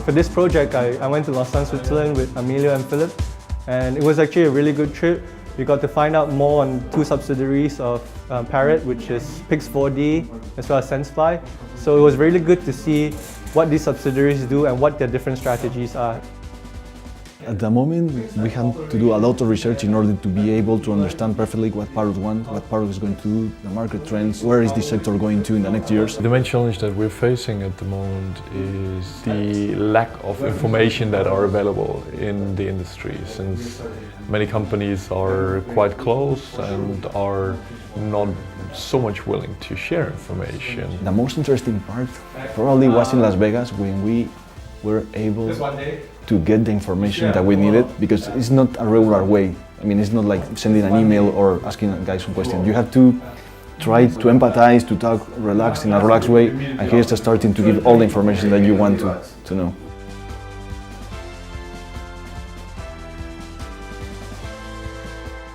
For this project, I went to Lausanne, Switzerland with Emilio and Philip, and it was actually a really good trip. We got to find out more on two subsidiaries of Parrot, which is Pix4D as well as SenseFly. So it was really good to see what these subsidiaries do and what their different strategies are. At the moment, we had to do a lot of research in order to be able to understand perfectly what Parrot wants, what Parrot is going to do, the market trends, where is this sector going to in the next years. The main challenge that we're facing at the moment is the lack of information that are available in the industry, since many companies are quite close and are not so much willing to share information. The most interesting part probably was in Las Vegas when we were able to get the information that we needed, because it's not a regular way. I mean, it's not like sending an email or asking a guy some questions. You have to try to empathize, to talk relaxed in a relaxed way, and here's starting to give all the information that you want to know.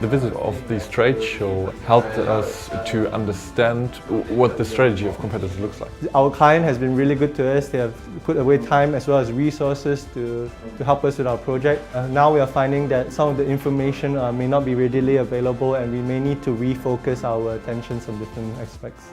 The visit of this trade show helped us to understand what the strategy of competitors looks like. Our client has been really good to us. They have put away time as well as resources to help us with our project. Now we are finding that some of the information may not be readily available, and we may need to refocus our attentions on different aspects.